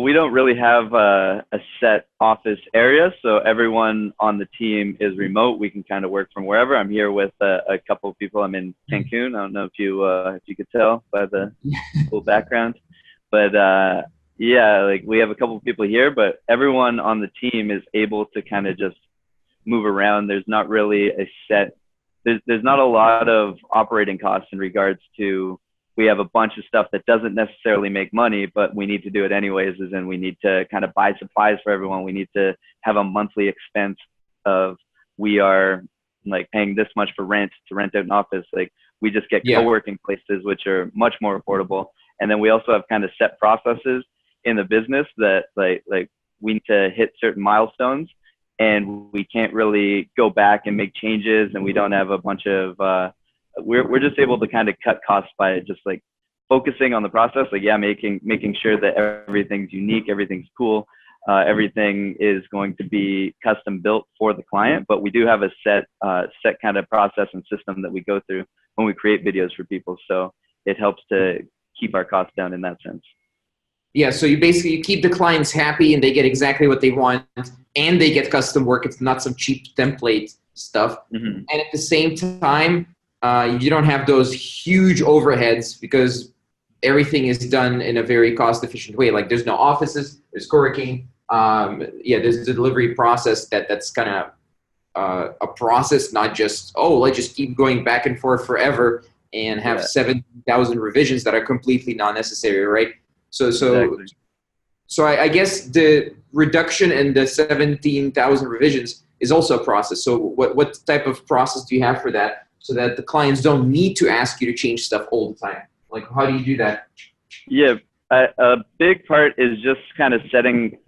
We don't really have a set office area, so everyone on the team is remote. We can kind of work from wherever. I'm here with a couple of people. I'm in Cancun. I don't know if you could tell by the cool background, but yeah, like we have a couple of people here, but everyone on the team is able to kind of just move around. There's not really a set. There's not a lot of operating costs in regards to, we have a bunch of stuff that doesn't necessarily make money, but we need to do it anyways, as in we need to kind of buy supplies for everyone. We need to have a monthly expense of, we are like paying this much for rent to rent out an office. Like we just get co-working places, which are much more affordable. And then we also have kind of set processes in the business that like we need to hit certain milestones, and we can't really go back and make changes. And we don't have a bunch of, we're just able to kind of cut costs by just like focusing on the process. Like, yeah, making sure that everything's unique, everything's cool, everything is going to be custom built for the client. But we do have a set kind of process and system that we go through when we create videos for people. So it helps to keep our costs down in that sense. Yeah, so you basically keep the clients happy and they get exactly what they want, and they get custom work. It's not some cheap template stuff. Mm-hmm. And at the same time, you don't have those huge overheads because everything is done in a very cost-efficient way. Like there's no offices, there's co-working. There's the delivery process that's kind of a process, not just, oh, let's just keep going back and forth forever and have 7,000 revisions that are completely not necessary, right? So I guess the reduction in the 17,000 revisions is also a process. So what type of process do you have for that, so that the clients don't need to ask you to change stuff all the time? Like, how do you do that? Yeah, a big part is just kind of setting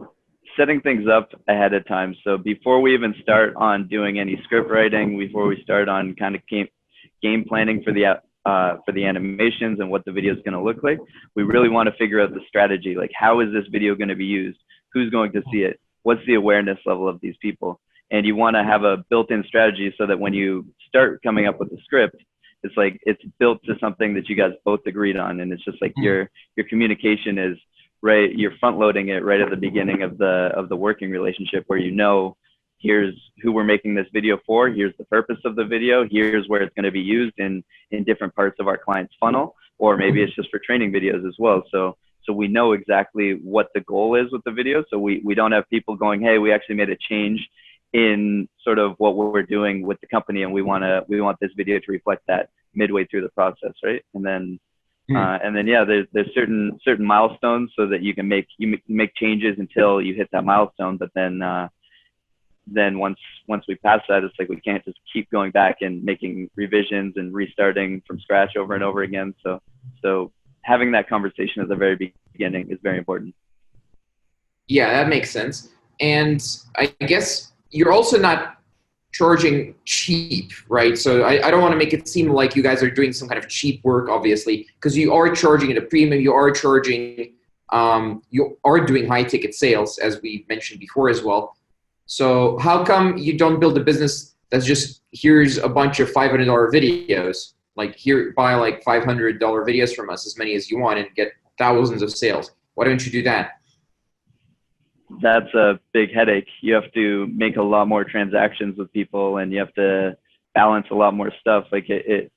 things up ahead of time. So before we even start on doing any script writing, before we start on kind of game planning for the animations and what the video is going to look like, we really want to figure out the strategy. Like, how is this video going to be used? Who's going to see it? What's the awareness level of these people? And you want to have a built-in strategy so that when you start coming up with the script, it's like it's built to something that you guys both agreed on. And it's just like your communication is right. You're front loading it right at the beginning of the working relationship, where you know, here's who we're making this video for. Here's the purpose of the video. Here's where it's going to be used in different parts of our client's funnel, or maybe it's just for training videos as well. So we know exactly what the goal is with the video. So we don't have people going, hey, we actually made a change in sort of what we're doing with the company, and we want this video to reflect that midway through the process, right? And then there's certain milestones so that you can make changes until you hit that milestone. But then once we pass that, it's like we can't just keep going back and making revisions and restarting from scratch over and over again. So having that conversation at the very beginning is very important. Yeah, that makes sense. And I guess you're also not charging cheap, right? So I don't want to make it seem like you guys are doing some kind of cheap work, obviously, because you are charging at a premium. You are charging, you are doing high ticket sales, as we mentioned before as well. So how come you don't build a business that's just, here's a bunch of $500 videos, like here, buy like $500 videos from us, as many as you want, and get thousands of sales? Why don't you do that? That's a big headache. You have to make a lot more transactions with people, and you have to balance a lot more stuff. Like it's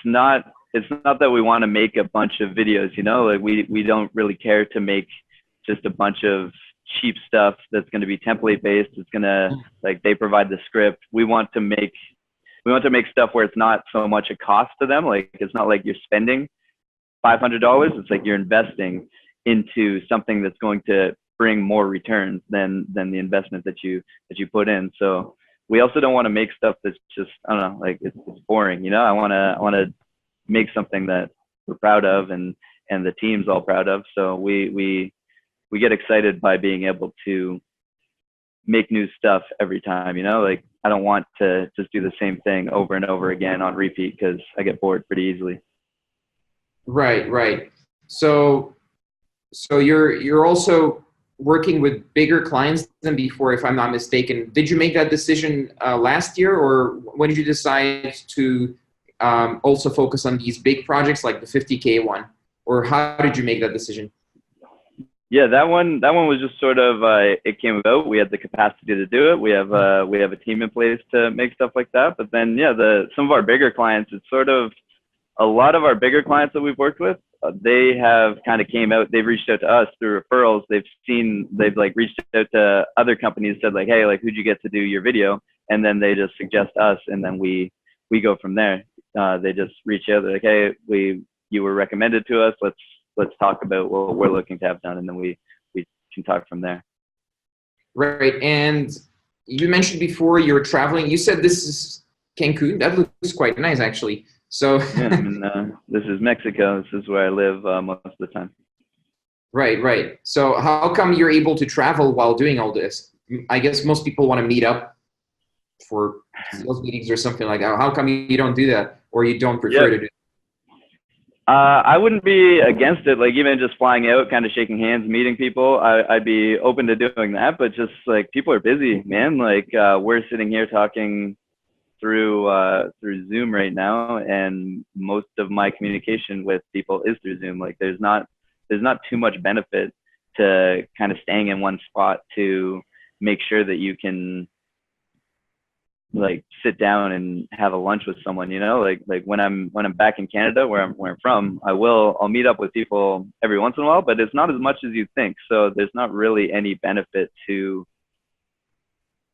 not that we want to make a bunch of videos, you know, like we don't really care to make just a bunch of cheap stuff that's going to be template based. It's going to, like, they provide the script. We want to make stuff where it's not so much a cost to them. Like, it's not like you're spending $500. It's like you're investing into something that's going to bring more returns than the investment that you put in. So we also don't want to make stuff that's just, I don't know, like it's boring, you know. I want to make something that we're proud of and the team's all proud of. So we get excited by being able to make new stuff every time, you know. Like, I don't want to just do the same thing over and over again on repeat, because I get bored pretty easily. Right. So you're also working with bigger clients than before, if I'm not mistaken. Did you make that decision last year, or when did you decide to also focus on these big projects like the 50K one, or how did you make that decision? Yeah, that one was just sort of it came about. We had the capacity to do it. We have a team in place to make stuff like that. But then yeah, the some of our bigger clients, it's sort of a lot of our bigger clients that we've worked with, they have kind of came out. They've reached out to us through referrals. They've like reached out to other companies, said like, hey, like who'd you get to do your video? And then they just suggest us, and then we go from there. They just reach out, they're like, hey, you were recommended to us. Let's talk about what we're looking to have done, and then we can talk from there. Right. And you mentioned before you were traveling. You said this is Cancun. That looks quite nice, actually. So Yeah, I mean, this is Mexico. This is where I live most of the time. right, right. So how come you're able to travel while doing all this? I guess most people want to meet up for sales meetings or something like that. How come you don't do that, or you don't prefer Yep. to do it? I wouldn't be against it. Like even just flying out, kind of shaking hands, meeting people. I'd be open to doing that. But just like people are busy, man. Like we're sitting here talking through Zoom right now, and most of my communication with people is through Zoom. Like there's not too much benefit to kind of staying in one spot to make sure that you can like sit down and have a lunch with someone, like when I'm back in Canada where I'm from, I'll meet up with people every once in a while, but it's not as much as you think. So there's not really any benefit to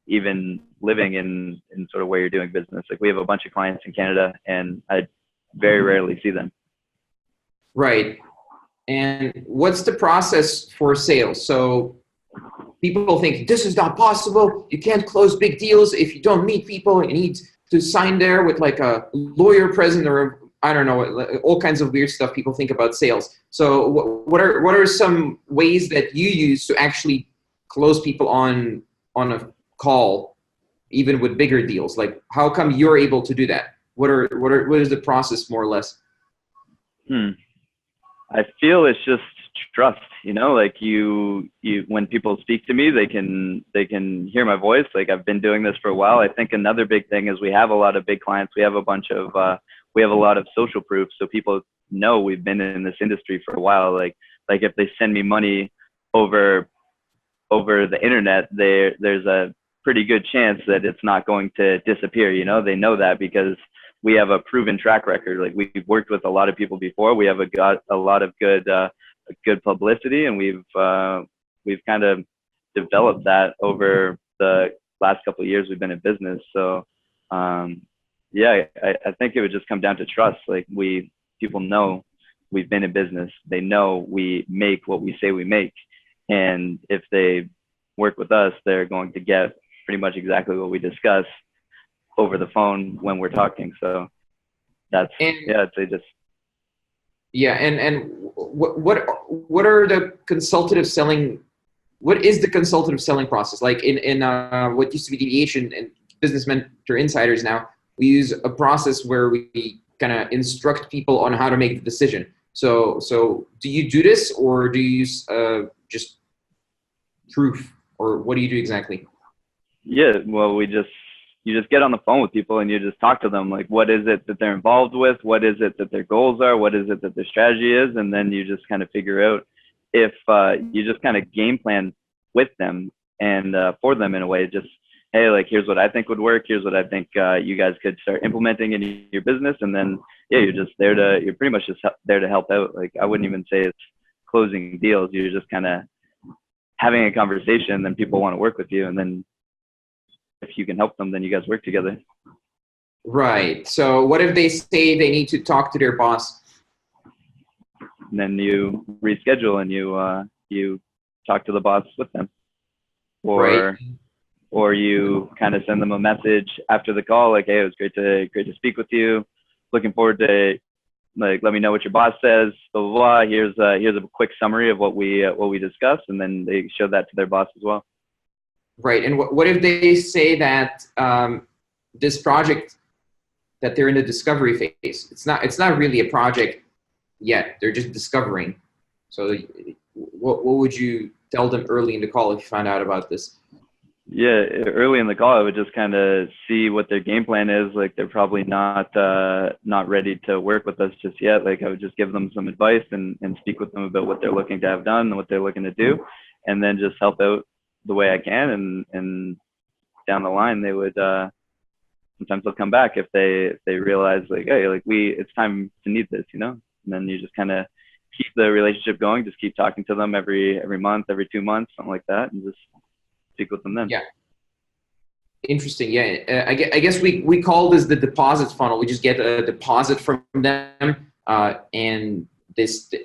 even living in sort of where you're doing business. Like we have a bunch of clients in Canada, and I very rarely see them. Right. And what's the process for sales? So people think this is not possible. You can't close big deals if you don't meet people. You need to sign there with like a lawyer present, or I don't know, all kinds of weird stuff people think about sales. So what are some ways that you use to actually close people on a call, even with bigger deals? Like how come you're able to do that? What is the process more or less? I feel it's just trust, like you when people speak to me, they can hear my voice. Like I've been doing this for a while. I think another big thing is we have a lot of big clients. We have a lot of social proof, so people know we've been in this industry for a while. Like if they send me money over the internet, there's a pretty good chance that it's not going to disappear. They know that because we have a proven track record. Like we've worked with a lot of people before. We have got a lot of good publicity, and we've kind of developed that over the last couple of years we've been in business. So yeah, I think it would just come down to trust. Like people know we've been in business. They know we make what we say we make, and if they work with us, they're going to get pretty much exactly what we discuss over the phone when we're talking. So I'd say just and what are the consultative selling? What is the consultative selling process like in what used to be Deviation and Business Mentor Insiders? Now we use a process where we kind of instruct people on how to make the decision. So do you do this, or do you use just proof, or what do you do exactly? Yeah, well, you just get on the phone with people and you just talk to them. Like, what is it that they're involved with? What is it that their goals are? What is it that their strategy is? And then you just kind of figure out if you just kind of game plan with them and for them in a way. Just, hey, like, here's what I think would work. Here's what I think you guys could start implementing in your business. And then, yeah, you're pretty much just there to help out. Like, I wouldn't even say it's closing deals. You're just kind of having a conversation, and then people want to work with you. And then if you can help them, then you guys work together. Right. So what if they say they need to talk to their boss? And then you reschedule and you talk to the boss with them, or you kind of send them a message after the call, like, hey, it was great to speak with you. Looking forward to, like, let me know what your boss says. Blah blah blah. Here's a quick summary of what we discussed, and then they show that to their boss as well. Right. And what if they say that this project that they're in the discovery phase, it's not really a project yet. They're just discovering. So what would you tell them early in the call if you found out about this? yeah, early in the call, I would just kind of see what their game plan is. Like they're probably not ready to work with us just yet. Like I would just give them some advice and speak with them about what they're looking to have done and what they're looking to do, and then just help out the way I can. And down the line, they would sometimes they'll come back if they realize like, hey, like it's time to need this, you know. And then you just kind of keep the relationship going. Just keep talking to them every month, every 2 months, something like that, and just speak with them then. Yeah. Interesting. Yeah. I guess we call this the deposit funnel. We just get a deposit from them, and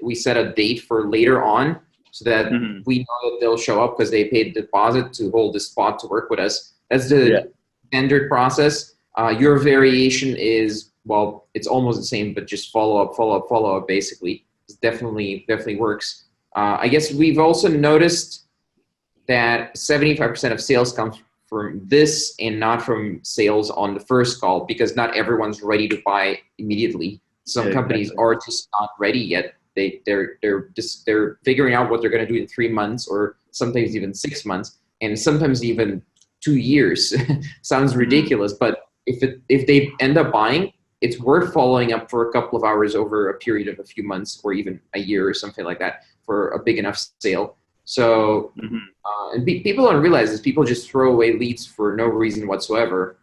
we set a date for later on so that we know that they'll show up because they paid the deposit to hold the spot to work with us. That's the standard process. Your variation is, well, it's almost the same, but just follow up. Basically, it definitely works. I guess we've also noticed that 75% of sales comes from this and not from sales on the first call, because not everyone's ready to buy immediately. Some companies are just not ready yet. They're figuring out what they're going to do in 3 months, or sometimes even 6 months, and sometimes even 2 years. Sounds ridiculous, but if they end up buying, it's worth following up for a couple of hours over a period of a few months or even a year or something like that for a big enough sale. So, and people don't realize this. People just throw away leads for no reason whatsoever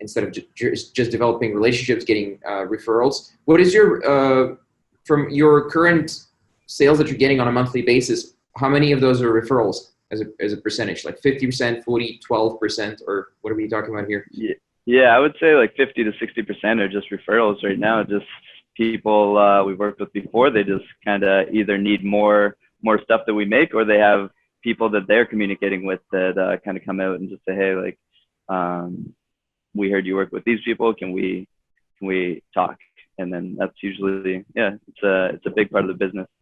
instead of just developing relationships, getting referrals. What is your, from your current sales that you're getting on a monthly basis, how many of those are referrals as a percentage? Like 50%, 40, 12%, or what are we talking about here? Yeah, I would say like 50 to 60% are just referrals right now. Just people we've worked with before. They just kind of either need more stuff that we make, or they have people that they're communicating with that kind of come out and just say, hey, like, we heard you work with these people. Can we talk? And then that's usually, it's a big part of the business.